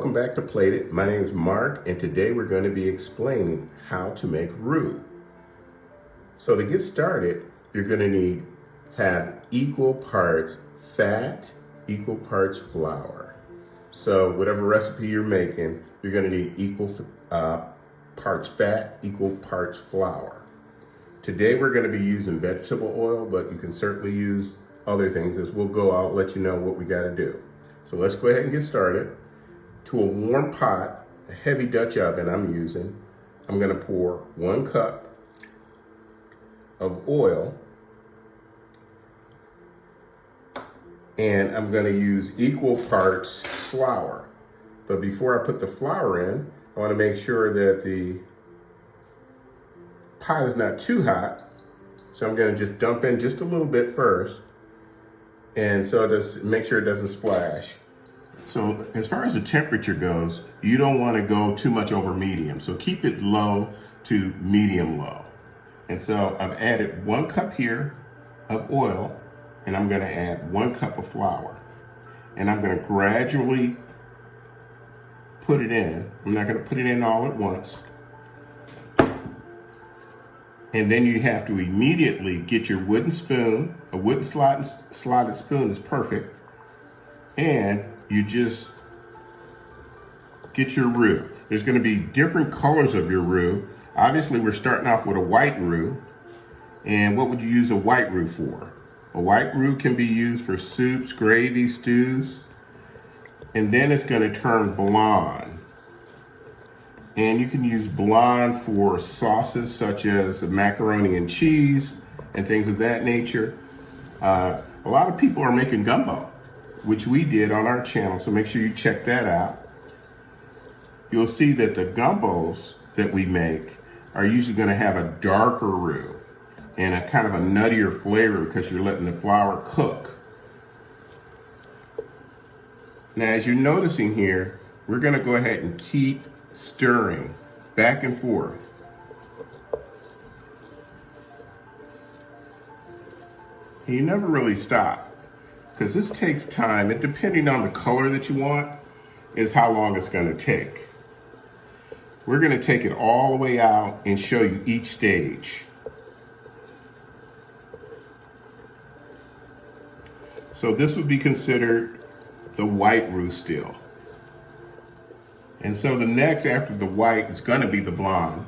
welcome back to Plated. My name is Mark, and today we're going to be explaining how to make roux. So to get started, you're going to have equal parts fat, equal parts flour. So whatever recipe you're making, you're going to need equal parts fat, equal parts flour. Today we're going to be using vegetable oil, but you can certainly use other things. As we'll go, I'll let you know what we got to do. So let's go ahead and get started. To a warm pot, a heavy Dutch oven I'm using, I'm going to pour 1 cup of oil, and I'm going to use equal parts flour. But before I put the flour in, I want to make sure that the pot is not too hot. So I'm going to just dump in just a little bit first, and so just make sure it doesn't splash. So as far as the temperature goes, you don't want to go too much over medium. So keep it low to medium low. And so I've added 1 cup here of oil, and I'm going to add 1 cup of flour. And I'm going to gradually put it in. I'm not going to put it in all at once. And then you have to immediately get your wooden spoon. A wooden slotted spoon is perfect. And you just get your roux. There's going to be different colors of your roux. Obviously, we're starting off with a white roux. And what would you use a white roux for? A white roux can be used for soups, gravies, stews. And then it's going to turn blonde. And you can use blonde for sauces such as macaroni and cheese and things of that nature. A lot of people are making gumbo, which we did on our channel, so make sure you check that out. You'll see that the gumbos that we make are usually going to have a darker roux and a kind of a nuttier flavor because you're letting the flour cook. Now, as you're noticing here, we're going to go ahead and keep stirring back and forth. And you never really stop, because this takes time, and depending on the color that you want is how long it's going to take. We're going to take it all the way out and show you each stage. So this would be considered the white roux still. And so the next after the white is going to be the blonde.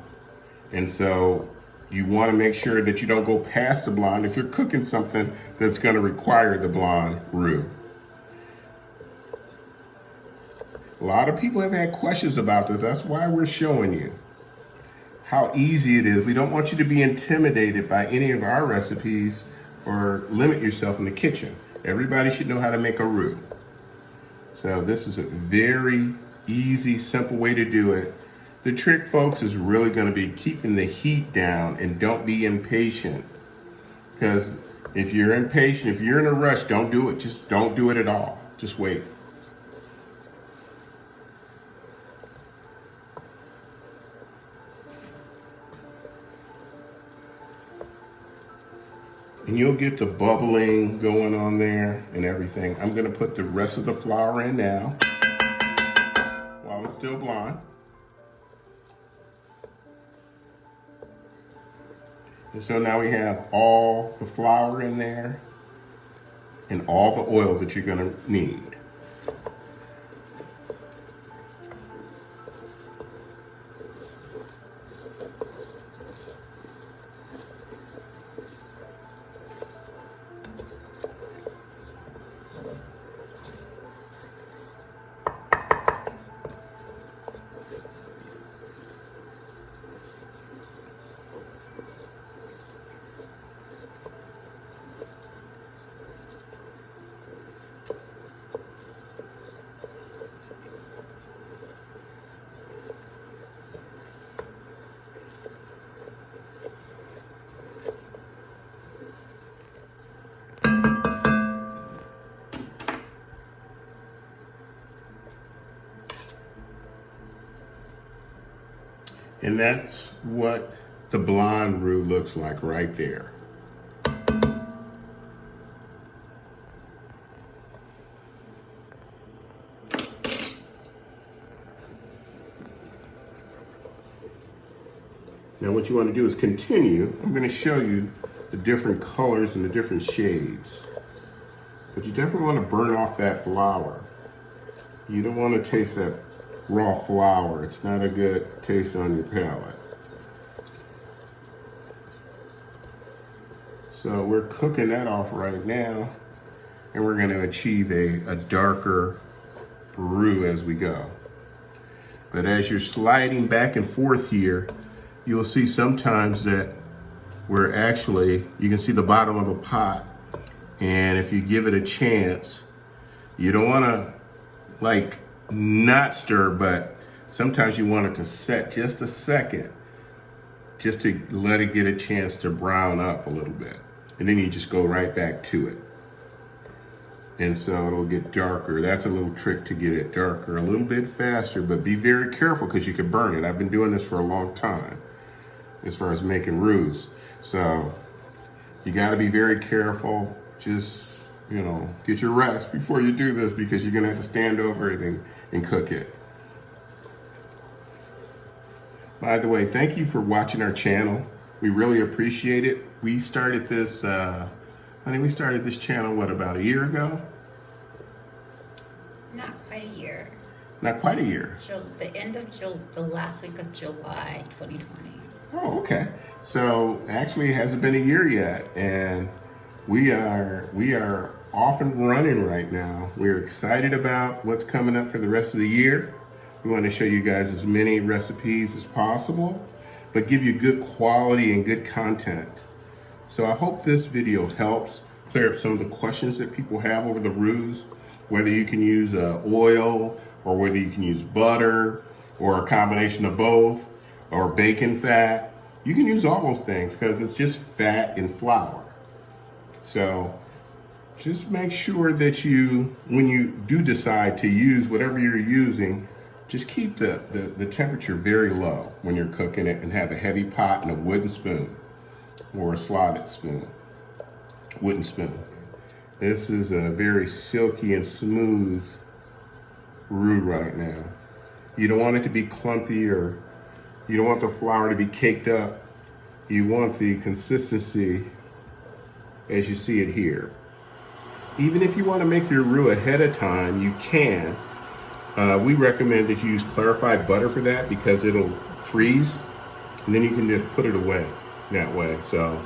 And so you want to make sure that you don't go past the blonde if you're cooking something that's going to require the blonde roux. A lot of people have had questions about this. That's why we're showing you how easy it is. We don't want you to be intimidated by any of our recipes or limit yourself in the kitchen. Everybody should know how to make a roux. So this is a very easy, simple way to do it. The trick, folks, is really going to be keeping the heat down, and don't be impatient. Because if you're impatient, if you're in a rush, don't do it. Just don't do it at all. Just wait. And you'll get the bubbling going on there and everything. I'm going to put the rest of the flour in now while it's still blonde. And so now we have all the flour in there and all the oil that you're going to need. And that's what the blonde roux looks like right there. Now what you want to do is continue. I'm going to show you the different colors and the different shades. But you definitely want to burn off that flour. You don't want to taste that raw flour. It's not a good taste on your palate. So we're cooking that off right now, and we're going to achieve a darker roux as we go. But as you're sliding back and forth here, you'll see sometimes that we're actually, you can see the bottom of a pot, and if you give it a chance, you don't want to like not stir, but sometimes you want it to set just a second, just to let it get a chance to brown up a little bit. And then you just go right back to it. And so it'll get darker. That's a little trick to get it darker a little bit faster, but be very careful because you can burn it. I've been doing this for a long time as far as making roux. So you got to be very careful. Just, you know, get your rest before you do this because you're going to have to stand over it and cook it. By the way, thank you for watching our channel. We really appreciate it. We started this, I think we started this channel, what, about a year ago? Not quite a year. Not quite a year. The end of the last week of July 2020. Oh, okay. So actually it hasn't been a year yet, and we are off and running right now. We're excited about what's coming up for the rest of the year. We want to show you guys as many recipes as possible, but give you good quality and good content. So I hope this video helps clear up some of the questions that people have over the roux, whether you can use oil or whether you can use butter or a combination of both or bacon fat. You can use all those things because it's just fat and flour. So just make sure that you, when you do decide to use whatever you're using, just keep the temperature very low when you're cooking it, and have a heavy pot and a wooden spoon or a slotted spoon, wooden spoon. This is a very silky and smooth roux right now. You don't want it to be clumpy, or you don't want the flour to be caked up. You want the consistency as you see it here. Even if you want to make your roux ahead of time, you can. We recommend that you use clarified butter for that because it'll freeze, and then you can just put it away that way. So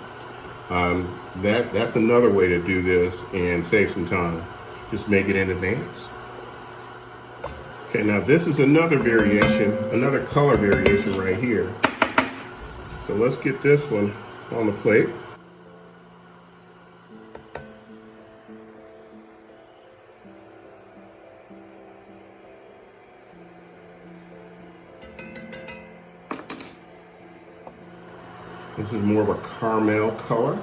that's another way to do this and save some time. Just make it in advance. Okay, now this is another variation, another color variation right here. So let's get this one on the plate. This is more of a caramel color.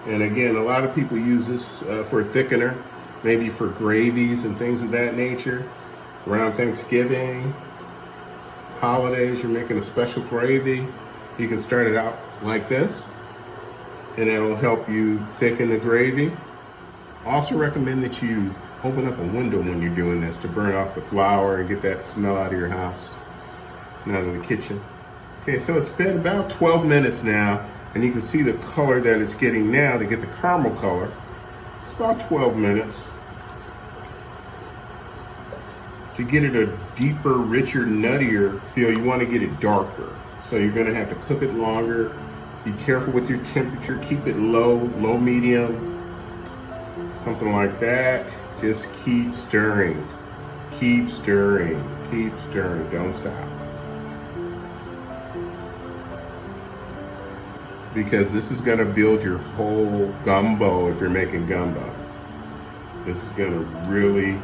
And again, a lot of people use this for thickener, maybe for gravies and things of that nature. Around Thanksgiving, holidays, you're making a special gravy. You can start it out like this, and it'll help you thicken the gravy. Also recommend that you open up a window when you're doing this to burn off the flour and get that smell out of your house, not in the kitchen. Okay, so it's been about 12 minutes now, and you can see the color that it's getting now to get the caramel color. It's about 12 minutes. To get it a deeper, richer, nuttier feel, you want to get it darker. So you're going to have to cook it longer. Be careful with your temperature. Keep it low, medium, something like that. Just keep stirring. Keep stirring. Keep stirring. Don't stop. Because this is going to build your whole gumbo if you're making gumbo. This is going to really,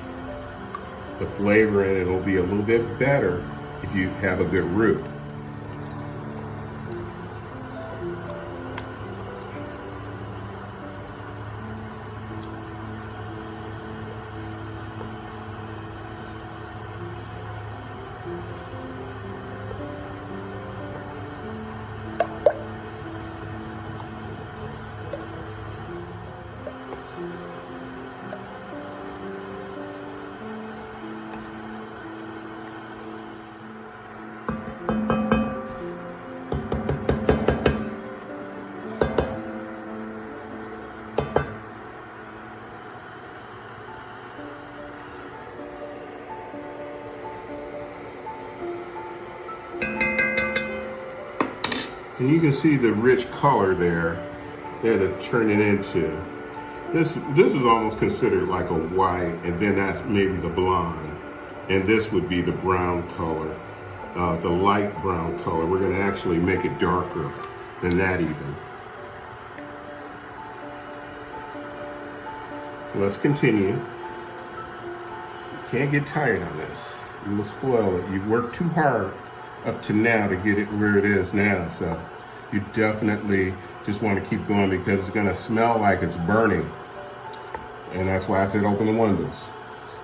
the flavor in it will be a little bit better if you have a good roux. And you can see the rich color there that it's turning into. This is almost considered like a white, and then that's maybe the blonde. And this would be the brown color, the light brown color. We're gonna actually make it darker than that even. Let's continue. You can't get tired on this. You will spoil it. You've worked too hard up to now to get it where it is now. So you definitely just want to keep going because it's going to smell like it's burning. And that's why I said open the windows.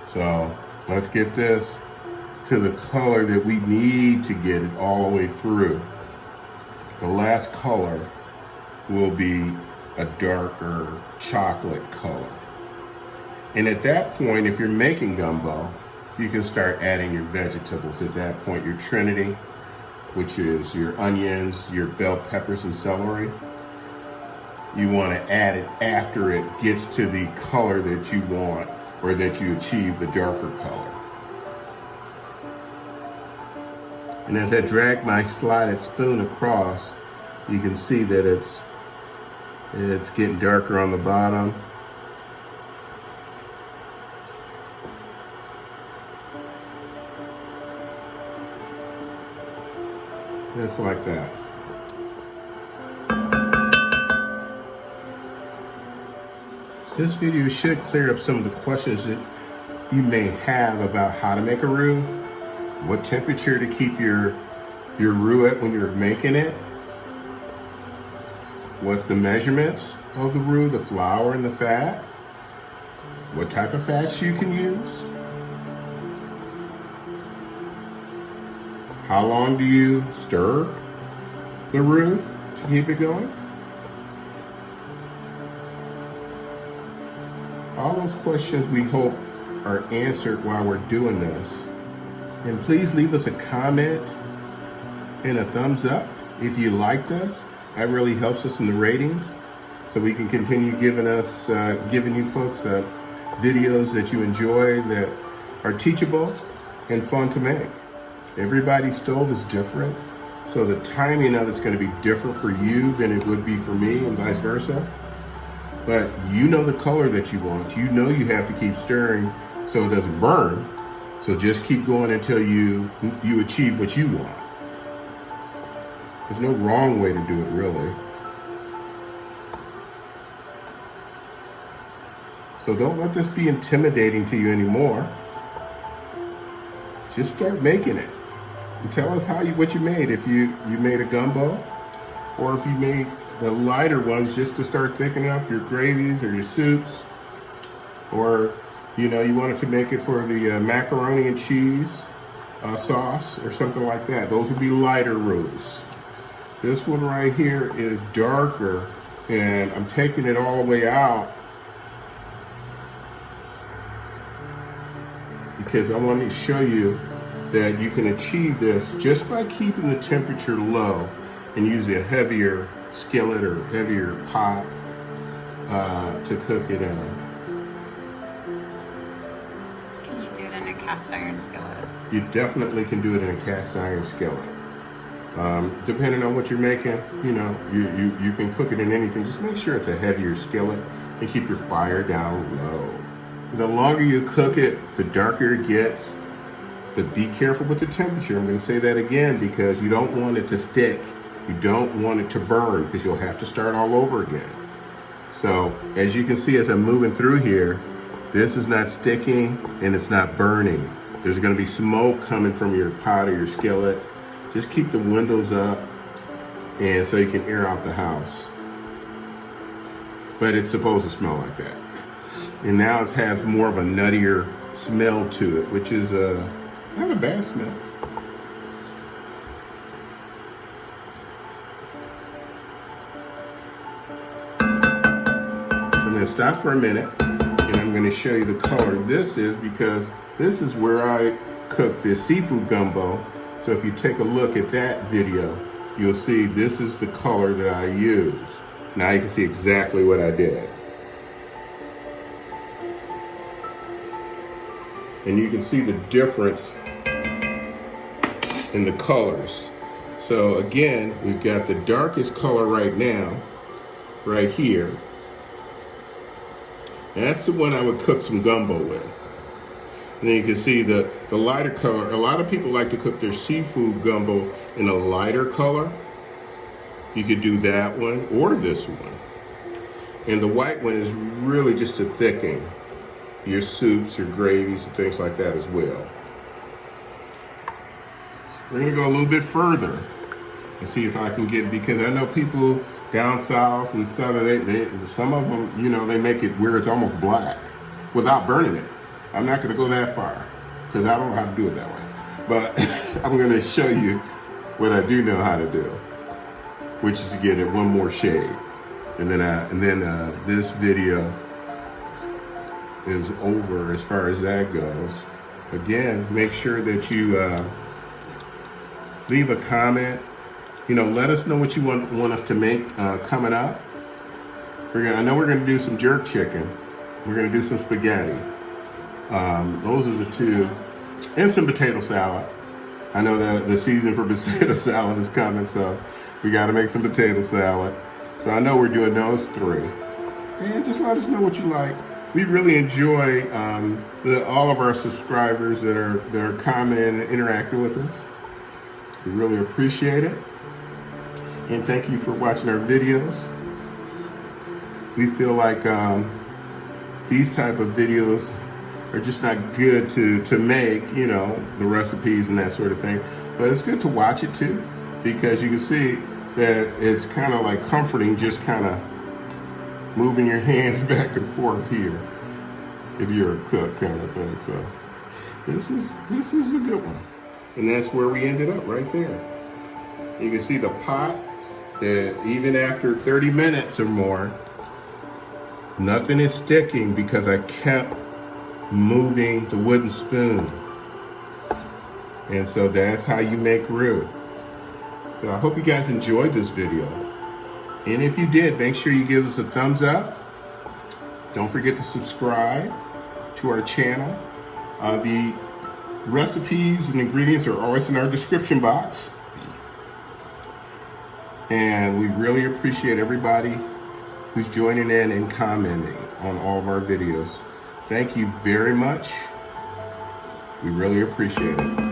So let's get this to the color that we need to get it all the way through. The last color will be a darker chocolate color. And at that point, if you're making gumbo, you can start adding your vegetables. At that point, your trinity, which is your onions, your bell peppers, and celery. You want to add it after it gets to the color that you want, or that you achieve the darker color. And as I drag my slided spoon across, you can see that it's getting darker on the bottom. Just like that. This video should clear up some of the questions that you may have about how to make a roux, what temperature to keep your roux at when you're making it, what's the measurements of the roux, the flour and the fat, what type of fats you can use, how long do you stir the roux to keep it going? All those questions we hope are answered while we're doing this. And please leave us a comment and a thumbs up if you like this. That really helps us in the ratings, so we can continue giving you folks videos that you enjoy, that are teachable and fun to make. Everybody's stove is different, so the timing of it's going to be different for you than it would be for me, and vice versa. But you know the color that you want. You know you have to keep stirring so it doesn't burn. So just keep going until you achieve what you want. There's no wrong way to do it, really. So don't let this be intimidating to you anymore. Just start making it. And tell us what you made. If you made a gumbo, or if you made the lighter ones just to start thickening up your gravies or your soups, or you wanted to make it for the macaroni and cheese sauce or something like that. Those would be lighter roux. This one right here is darker, and I'm taking it all the way out because I want to show you that you can achieve this just by keeping the temperature low and using a heavier skillet or heavier pot to cook it in. Can you do it in a cast iron skillet? You definitely can do it in a cast iron skillet. Depending on what you're making, you can cook it in anything. Just make sure it's a heavier skillet and keep your fire down low. The longer you cook it, the darker it gets. But be careful with the temperature. I'm going to say that again because you don't want it to stick. You don't want it to burn because you'll have to start all over again. So as you can see, as I'm moving through here, this is not sticking and it's not burning. There's going to be smoke coming from your pot or your skillet. Just keep the windows up and so you can air out the house. But it's supposed to smell like that. And now it has more of a nuttier smell to it, which is not a bad smell. I'm going to stop for a minute and I'm going to show you the color this is, because this is where I cook this seafood gumbo. So if you take a look at that video, you'll see this is the color that I use. Now you can see exactly what I did. And you can see the difference in the colors. So again, we've got the darkest color right now, right here. And that's the one I would cook some gumbo with. And then you can see the lighter color. A lot of people like to cook their seafood gumbo in a lighter color. You could do that one or this one. And the white one is really just to thicken your soups, your gravies, and things like that as well. We're gonna go a little bit further and see if I can get, because I know people down south and southern, some of them, you know, they make it where it's almost black without burning it. I'm not gonna go that far because I don't know how to do it that way. But I'm gonna show you what I do know how to do, which is to get it one more shade. And then this video is over as far as that goes. Again, make sure that you leave a comment. You know, let us know what you want us to make coming up. I know we're gonna do some jerk chicken. We're gonna do some spaghetti. Those are the two, and some potato salad. I know that the season for potato salad is coming, so we gotta make some potato salad. So I know we're doing those three. And just let us know what you like. We really enjoy all of our subscribers that are commenting and interacting with us. We really appreciate it. And thank you for watching our videos. We feel like these type of videos are just not good to make, you know, the recipes and that sort of thing. But it's good to watch it too, because you can see that it's kind of like comforting, just kind of moving your hands back and forth here, if you're a cook kind of thing. So this is a good one. And that's where we ended up, right there. You can see the pot, that even after 30 minutes or more, nothing is sticking because I kept moving the wooden spoon. And so that's how you make roux. So I hope you guys enjoyed this video. And if you did, make sure you give us a thumbs up. Don't forget to subscribe to our channel. The recipes and ingredients are always in our description box. And we really appreciate everybody who's joining in and commenting on all of our videos. Thank you very much. We really appreciate it.